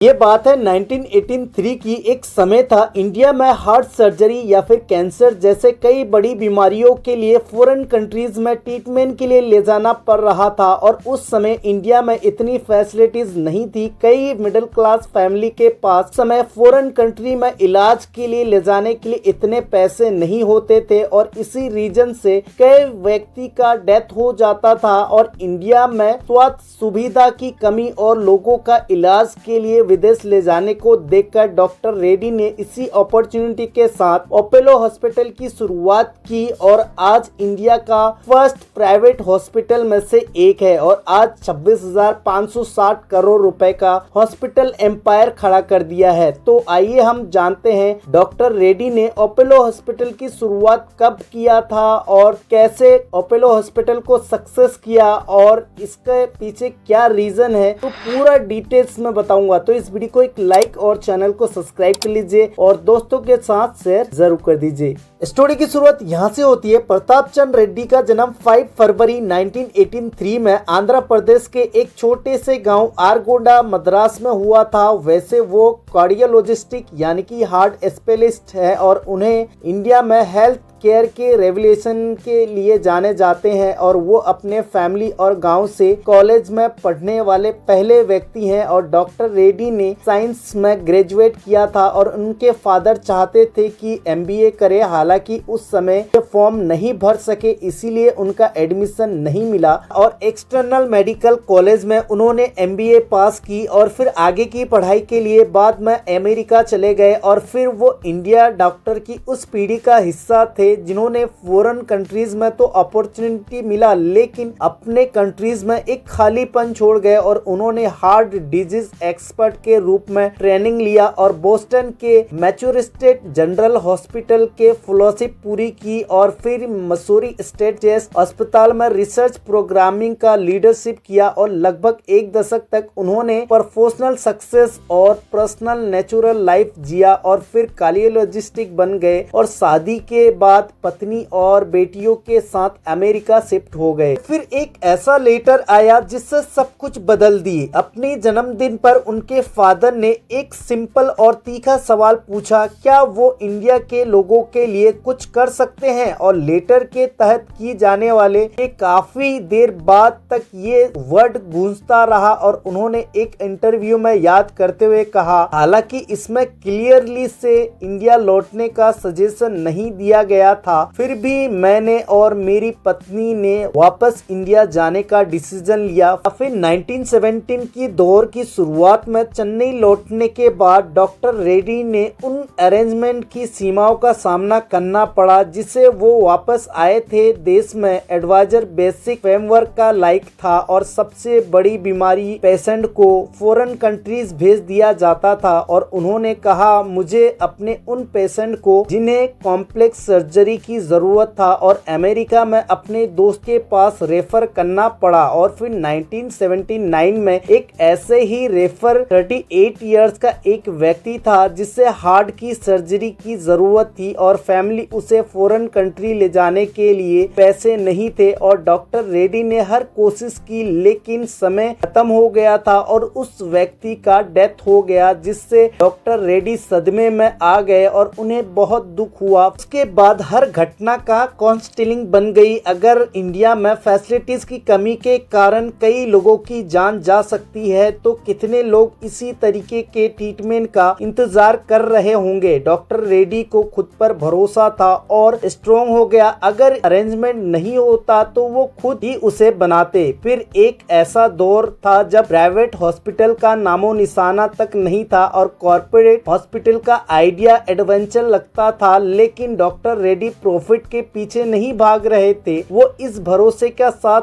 ये बात है 1983 की। एक समय था इंडिया में हार्ट सर्जरी या फिर कैंसर जैसे कई बड़ी बीमारियों के लिए फॉरेन कंट्रीज में ट्रीटमेंट के लिए ले जाना पड़ रहा था और उस समय इंडिया में इतनी फैसिलिटीज नहीं थी। कई मिडिल क्लास फैमिली के पास समय फॉरेन कंट्री में इलाज के लिए ले जाने के लिए इतने पैसे नहीं होते थे और इसी रीजन से कई व्यक्ति का डेथ हो जाता था और इंडिया में स्वास्थ्य सुविधा की कमी और लोगों का इलाज के लिए विदेश ले जाने को देखकर डॉक्टर रेड्डी ने इसी अपॉर्चुनिटी के साथ अपोलो हॉस्पिटल की शुरुआत की और आज इंडिया का फर्स्ट प्राइवेट हॉस्पिटल में से एक है और आज 26,560 करोड़ रुपए का हॉस्पिटल एम्पायर खड़ा कर दिया है। तो आइए हम जानते हैं डॉक्टर रेड्डी ने अपोलो हॉस्पिटल की शुरुआत कब किया था और कैसे अपोलो हॉस्पिटल को सक्सेस किया और इसके पीछे क्या रीजन है, तो पूरा डिटेल्स में बताऊंगा। तो इस वीडियो को एक लाइक और चैनल को सब्सक्राइब कर लीजिए और दोस्तों के साथ शेयर जरूर कर दीजिए। स्टोरी की शुरुआत यहाँ से होती है। प्रताप चंद्र रेड्डी का जन्म 5 फरवरी 1983 में आंध्र प्रदेश के एक छोटे से गांव आरगोडा मद्रास में हुआ था। वैसे वो कार्डियोलॉजिस्ट यानी कि हार्ट स्पेशलिस्ट है और उन्हें इंडिया में हेल्थ केयर के रेवोल्यूशन के लिए जाने जाते हैं और वो अपने फैमिली और गांव से कॉलेज में पढ़ने वाले पहले व्यक्ति हैं और डॉक्टर रेड्डी ने साइंस में ग्रेजुएट किया था और उनके फादर चाहते थे कि एमबीए करे। हालांकि उस समय ये फॉर्म नहीं भर सके इसीलिए उनका एडमिशन नहीं मिला और एक्सटर्नल मेडिकल कॉलेज में उन्होंने एमबीए पास की और फिर आगे की पढ़ाई के लिए बाद में अमेरिका चले गए और फिर वो इंडिया डॉक्टर की उस पीढ़ी का हिस्सा थे जिन्होंने फॉरेन कंट्रीज में तो अपॉर्चुनिटी मिला लेकिन अपने कंट्रीज में एक खालीपन छोड़ गए और उन्होंने हार्ट डिजीज एक्सपर्ट के रूप में ट्रेनिंग लिया और बोस्टन के मैसेच्यूसेट्स जनरल हॉस्पिटल के फेलोशिप पूरी की और फिर मसूरी स्टेट चेस्ट अस्पताल में रिसर्च प्रोग्रामिंग का लीडरशिप किया और लगभग एक दशक तक उन्होंने प्रोफेशनल सक्सेस और पर्सनल नेचुरल लाइफ जिया और फिर कार्डियोलॉजिस्ट बन गए और शादी के बाद पत्नी और बेटियों के साथ अमेरिका शिफ्ट हो गए। फिर एक ऐसा लेटर आया जिससे सब कुछ बदल दिए। अपने जन्मदिन पर उनके फादर ने एक सिंपल और तीखा सवाल पूछा, क्या वो इंडिया के लोगों के लिए कुछ कर सकते हैं? और लेटर के तहत की जाने वाले काफी देर बाद तक ये वर्ड गूंजता रहा और उन्होंने एक इंटरव्यू में याद करते हुए कहा, हालांकि इसमें क्लियरली से इंडिया लौटने का सजेशन नहीं दिया गया था, फिर भी मैंने और मेरी पत्नी ने वापस इंडिया जाने का डिसीजन लिया। फिर 1917 की दौर की शुरुआत में चेन्नई लौटने के बाद डॉक्टर रेड्डी ने उन अरेंजमेंट की सीमाओं का सामना करना पड़ा जिसे वो वापस आए थे। देश में एडवाइजर बेसिक फ्रेमवर्क का लाइक था और सबसे बड़ी बीमारी पेशेंट को फॉरेन कंट्रीज भेज दिया जाता था और उन्होंने कहा, मुझे अपने उन पेशेंट को जिन्हें कॉम्प्लेक्स सर्जरी की जरूरत था और अमेरिका में अपने दोस्त के पास रेफर करना पड़ा और फिर 1979 में एक ऐसे ही रेफर 38 इयर्स का एक व्यक्ति था जिसे हार्ट की सर्जरी की जरूरत थी और फैमिली उसे फॉरेन कंट्री ले जाने के लिए पैसे नहीं थे और डॉक्टर रेड्डी ने हर कोशिश की लेकिन समय खत्म हो गया था और उस व्यक्ति का डेथ हो गया जिससे डॉक्टर रेड्डी सदमे में आ गए और उन्हें बहुत दुख हुआ। उसके बाद हर घटना का काउंसलिंग बन गई। अगर इंडिया में फैसिलिटीज की कमी के कारण कई लोगों की जान जा सकती है तो कितने लोग इसी तरीके के ट्रीटमेंट का इंतजार कर रहे होंगे। डॉक्टर रेड्डी को खुद पर भरोसा था और स्ट्रॉन्ग हो गया। अगर अरेंजमेंट नहीं होता तो वो खुद ही उसे बनाते। फिर एक ऐसा दौर था जब प्राइवेट हॉस्पिटल का नामो निशाना तक नहीं था और कॉर्पोरेट हॉस्पिटल का आइडिया एडवेंचर लगता था, लेकिन डॉक्टर रेड्डी प्रॉफिट के पीछे नहीं भाग रहे थे। वो इस भरोसे के साथ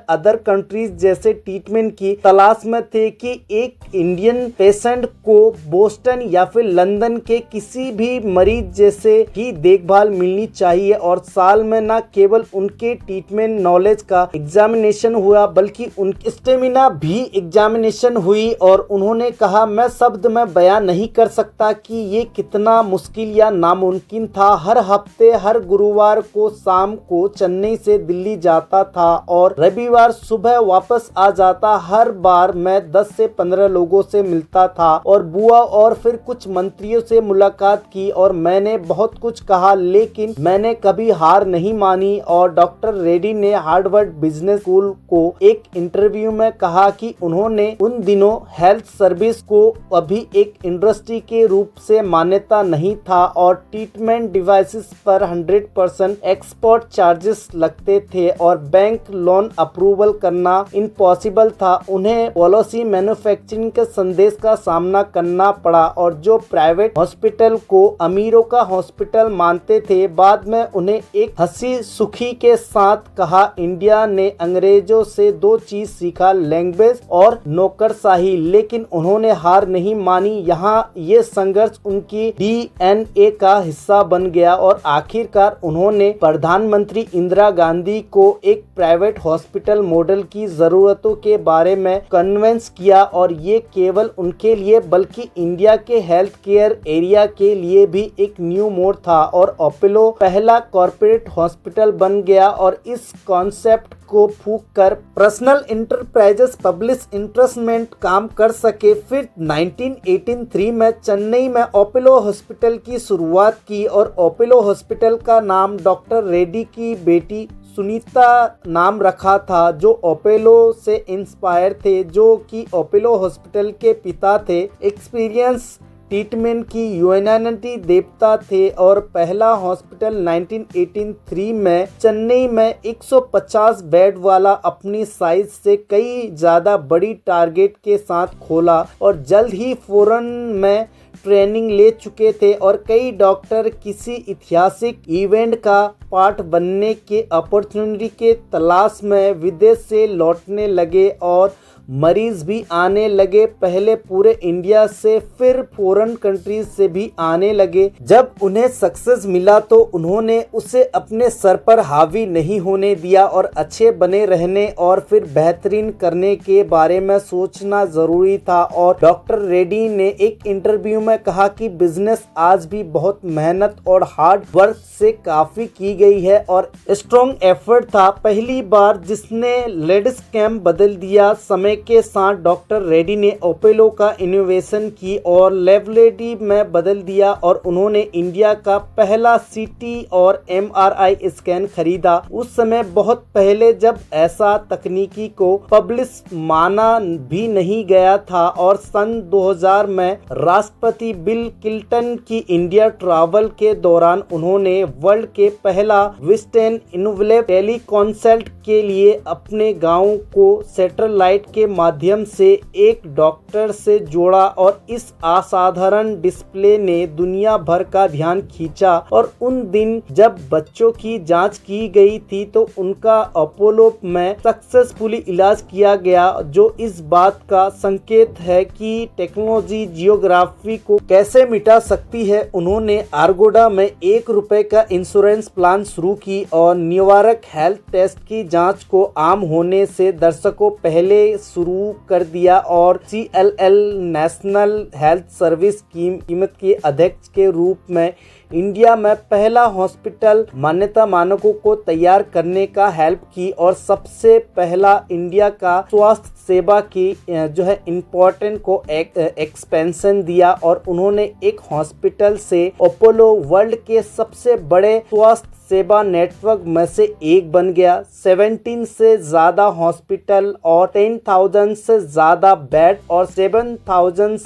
अदर कंट्रीज जैसे ट्रीटमेंट की तलाश में थे कि एक इंडियन पेशेंट को बोस्टन या फिर लंदन के किसी भी मरीज जैसे ही देखभाल मिलनी चाहिए और साल में न केवल उनके ट्रीटमेंट नॉलेज का एग्जामिनेशन हुआ बल्कि उनकी स्टेमिना भी एग्जामिनेशन हुई और उन्होंने कहा, मैं शब्द में बयान नहीं कर सकता कि ये कितना मुश्किल या नामुमकिन था। हर हफ्ते हर गुरुवार को शाम को चेन्नई से दिल्ली जाता था और रविवार सुबह वापस आ जाता। हर बार मैं 10 से 15 लोगों से मिलता था और बुआ और फिर कुछ मंत्रियों से मुलाकात की और मैंने बहुत कुछ कहा, लेकिन मैंने कभी हार नहीं मानी। और डॉक्टर रेड्डी ने हार्वर्ड बिजनेस स्कूल को एक इंटरव्यू में कहा कि उन्होंने उन दिनों हेल्थ सर्विस को अभी एक इंडस्ट्री के रूप से मान्यता नहीं था और ट्रीटमेंट डिवाइसेस पर 100% एक्सपोर्ट चार्जेस लगते थे और बैंक लोन अप्रूवल करना इम्पॉसिबल था। उन्हें पॉलिसी मैन्युफैक्चरिंग के संदेश का सामना करना पड़ा और जो प्राइवेट हॉस्पिटल को अमीरों का हॉस्पिटल मानते थे, बाद में उन्हें एक हंसी सुखी के साथ कहा, इंडिया ने अंग्रेजों से 2 चीज सीखा, लैंग्वेज और नौकरशाही, लेकिन उन्होंने हार नहीं मानी। यहाँ ये संघर्ष उनकी डीएनए का हिस्सा बन गया और आखिरकार उन्होंने प्रधानमंत्री इंदिरा गांधी को एक प्राइवेट हॉस्पिटल मॉडल की जरूरतों के बारे में कन्विंस किया और ये केवल उनके लिए बल्कि इंडिया के हेल्थ केयर एरिया के लिए भी एक न्यू मोड था और अपोलो पहला कॉर्पोरेट हॉस्पिटल बन गया और इस कॉन्सेप्ट को फूंक कर पर्सनल इंटरप्राइजेस पब्लिक इंटरेस्ट में काम कर सके। फिर 1983 में चेन्नई में अपोलो हॉस्पिटल की शुरुआत की और अपोलो हॉस्पिटल का नाम डॉक्टर रेड्डी की बेटी सुनीता नाम रखा था, जो अपोलो से इंस्पायर थे, जो कि अपोलो हॉस्पिटल के पिता थे। एक्सपीरियंस ट्रीटमेंट की यूनानिटी देवता थे और पहला हॉस्पिटल 1983 में चेन्नई में 150 बेड वाला अपनी साइज से कई ज्यादा बड़ी टारगेट के साथ खोला और जल्द ही फॉरेन में ट्रेनिंग ले चुके थे और कई डॉक्टर किसी ऐतिहासिक इवेंट का पार्ट बनने के अपॉर्चुनिटी के तलाश में विदेश से लौटने लगे और मरीज भी आने लगे, पहले पूरे इंडिया से फिर फॉरेन कंट्रीज से भी आने लगे। जब उन्हें सक्सेस मिला तो उन्होंने उसे अपने सर पर हावी नहीं होने दिया और अच्छे बने रहने और फिर बेहतरीन करने के बारे में सोचना जरूरी था। और डॉक्टर रेड्डी ने एक इंटरव्यू में कहा कि बिजनेस आज भी बहुत मेहनत और हार्ड वर्क से काफी की गई है और स्ट्रॉन्ग एफर्ट था। पहली बार जिसने लेडीज कैंप बदल दिया। समय के साथ डॉक्टर रेड्डी ने अपोलो का इनोवेशन की और लेबोरेटरी में बदल दिया और उन्होंने इंडिया का पहला सीटी और एमआरआई स्कैन खरीदा। उस समय बहुत पहले जब ऐसा तकनीकी को पब्लिश माना भी नहीं गया था और सन 2000 में राष्ट्रपति बिल क्लिंटन की इंडिया ट्रैवल के दौरान उन्होंने वर्ल्ड के पहला वेस्टर्न इनोवेटिव टेलीकंसल्ट के लिए अपने गांव को सैटेलाइट के माध्यम से एक डॉक्टर से जोड़ा और इस असाधारण डिस्प्ले ने दुनिया भर का ध्यान खींचा। और उन दिन जब बच्चों की जांच की गई थी तो उनका अपोलो में सक्सेसफुली इलाज किया गया, जो इस बात का संकेत है कि टेक्नोलॉजी जियोग्राफी को कैसे मिटा सकती है। उन्होंने आर्गोडा में ₹1 का इंश्योरेंस प्लान शुरू की और निवारक हेल्थ टेस्ट की जांच को आम होने से दशकों पहले शुरू कर दिया और CLL नेशनल हेल्थ सर्विस कीमत के अध्यक्ष के रूप में इंडिया में पहला हॉस्पिटल मान्यता मानकों को तैयार करने का हेल्प की और सबसे पहला इंडिया का स्वास्थ्य सेवा की जो है इम्पोर्टेंट को एक्सपेंशन दिया और उन्होंने एक हॉस्पिटल से अपोलो वर्ल्ड के सबसे बड़े स्वास्थ्य सेवा नेटवर्क में से एक बन गया। 17 से ज्यादा हॉस्पिटल और 10,000 से ज्यादा बेड और 7,000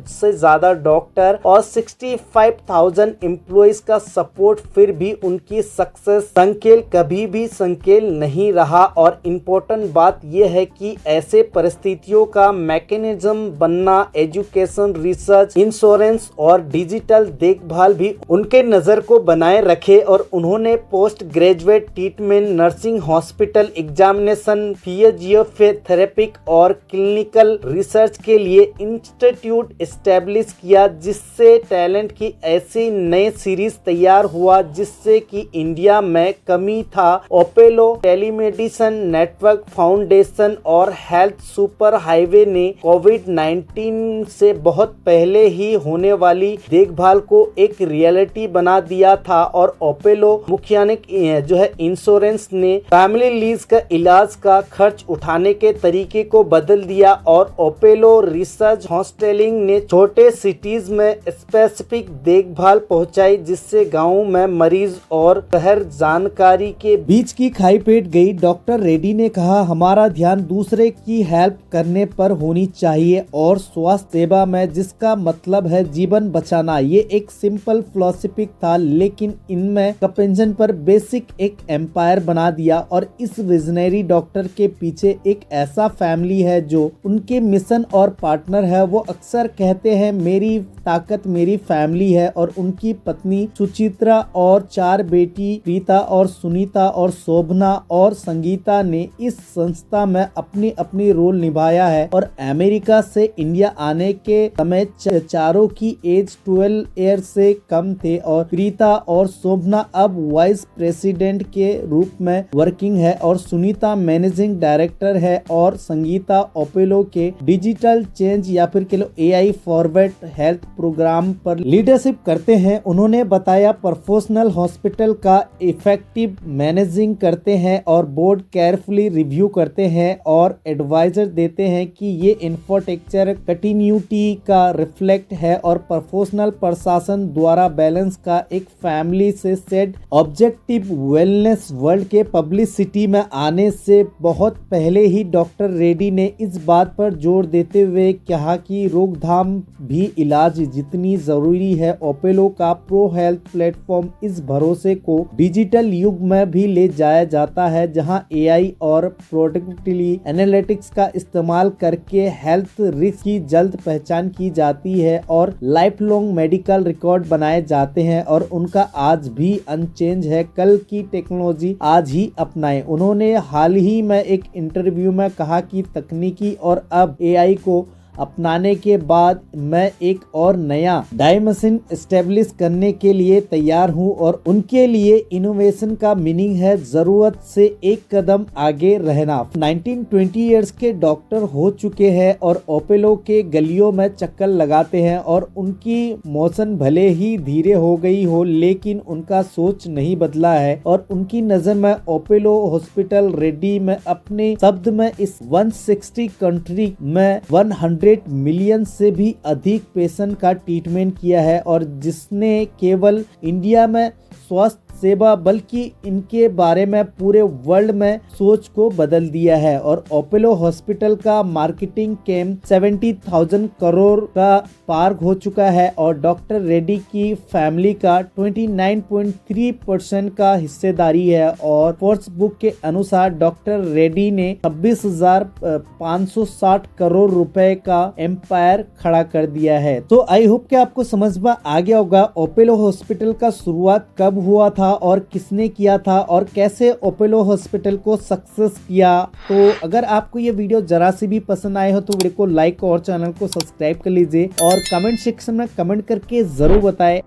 से ज्यादा डॉक्टर और 65,000 एम्प्लॉइज का सपोर्ट, फिर भी उनकी सक्सेस संकेल कभी भी संकेल नहीं रहा। और इम्पोर्टेंट बात यह है कि ऐसे परिस्थितियों का मैकेनिज्म बनना, एजुकेशन, रिसर्च, इंश्योरेंस और डिजिटल देखभाल भी उनके नजर को बनाए रखे और उन्होंने उन्होंने post graduate treatment nursing hospital examination physiotherapic और क्लिनिकल रिसर्च के लिए इंस्टीट्यूट एस्टेब्लिश किया, जिससे टैलेंट की ऐसी नई सीरीज तैयार हुआ जिससे कि इंडिया में कमी था। ओपेलो टेलीमेडिसिन नेटवर्क फाउंडेशन और हेल्थ सुपर हाईवे ने कोविड-19 से बहुत पहले ही होने वाली देखभाल को एक रियलिटी बना दिया था और ओपेलो मुखिया ने जो है इंश्योरेंस ने फैमिली लीज का इलाज का खर्च उठाने के तरीके को बदल दिया और ओपेलो रिसर्च हॉस्टलिंग ने छोटे सिटीज में स्पेसिफिक देखभाल पहुंचाई, जिससे गाँव में मरीज और शहर जानकारी के बीच की खाई पेट गई। डॉक्टर रेड्डी ने कहा, हमारा ध्यान दूसरे की हेल्प करने पर होनी चाहिए और स्वास्थ्य सेवा में, जिसका मतलब है जीवन बचाना। ये एक सिंपल फिलोसफी था, लेकिन इनमें कंपेंशन पर बेसिक एक एम्पायर बना दिया और इस विजनरी डॉक्टर के पीछे एक ऐसा फैमिली है जो उनके मिशन और पार्टनर है। वो अक्सर कहते हैं मेरी ताकत मेरी फैमिली है और उनकी पत्नी सुचित्रा और 4 बेटी प्रीता और सुनीता और शोभना और संगीता ने इस संस्था में अपनी अपनी रोल निभाया है और अमेरिका से इंडिया आने के समय चारों की एज 12 ईयर से कम थे और प्रीता और शोभना अब वाइस प्रेसिडेंट के रूप में वर्किंग है और सुनीता मैनेजिंग डायरेक्टर है और संगीता ओपेलो के डिजिटल चेंज या फिर कह लो AI फॉरवर्ड हेल्थ प्रोग्राम पर लीडरशिप करते हैं। उन्होंने बताया प्रोफेशनल हॉस्पिटल का इफेक्टिव मैनेजिंग करते हैं और बोर्ड केयरफुली रिव्यू करते हैं और एडवाइजर देते हैं कि ये इंफ्रास्ट्रक्चर कंटिन्यूटी का रिफ्लेक्ट है और प्रोफेशनल प्रशासन द्वारा बैलेंस का एक फैमिली से सेट ऑब्जेक्टिव वेलनेस वर्ल्ड के पब्लिसिटी में आने से बहुत पहले ही डॉक्टर रेड्डी ने इस बात पर जोर देते हुए कहा कि रोकथाम भी इलाज जितनी जरूरी है। ओपेलो का प्रो हेल्थ प्लेटफॉर्म इस भरोसे को डिजिटल युग में भी ले जाया जाता है, जहां AI और प्रोडक्टिविटी एनालिटिक्स का इस्तेमाल करके हेल्थ रिस्क की जल्द पहचान की जाती है और लाइफ लॉन्ग मेडिकल रिकॉर्ड बनाए जाते हैं और उनका आज भी अनचेंज है। कल की टेक्नोलॉजी आज ही अपनाएं। उन्होंने हाल ही में एक इंटरव्यू में कहा कि तकनीकी और अब AI को अपनाने के बाद मैं एक और नया डायमेंशन एस्टेब्लिश करने के लिए तैयार हूं और उनके लिए इनोवेशन का मीनिंग है जरूरत से एक कदम आगे रहना। 19-20 इयर्स के डॉक्टर हो चुके हैं और ओपेलो के गलियों में चक्कर लगाते हैं और उनकी मोशन भले ही धीरे हो गई हो, लेकिन उनका सोच नहीं बदला है और उनकी नजर में ओपेलो हॉस्पिटल रेड्डी में अपने शब्द में इस 160 कंट्री में 100 मिलियन से भी अधिक पेशेंट का ट्रीटमेंट किया है और जिसने केवल इंडिया में स्वास्थ्य सेवा बल्कि इनके बारे में पूरे वर्ल्ड में सोच को बदल दिया है। और ओपेलो हॉस्पिटल का मार्केटिंग कैम 70,000 करोड़ का पार हो चुका है और डॉक्टर रेड्डी की फैमिली का 29.3% का हिस्सेदारी है और फोर्ब्स बुक के अनुसार डॉक्टर रेड्डी ने 26,560 करोड़ रुपए का एम्पायर खड़ा कर दिया है। तो आई होप कि आपको समझ में आ गया होगा ओपेलो हॉस्पिटल का शुरुआत कब हुआ था और किसने किया था और कैसे ओपेलो हॉस्पिटल को सक्सेस किया। तो अगर आपको ये वीडियो जरा सी भी पसंद आए हो तो वीडियो को लाइक और चैनल को सब्सक्राइब कर लीजिए और कमेंट सेक्शन में कमेंट करके जरूर बताएं।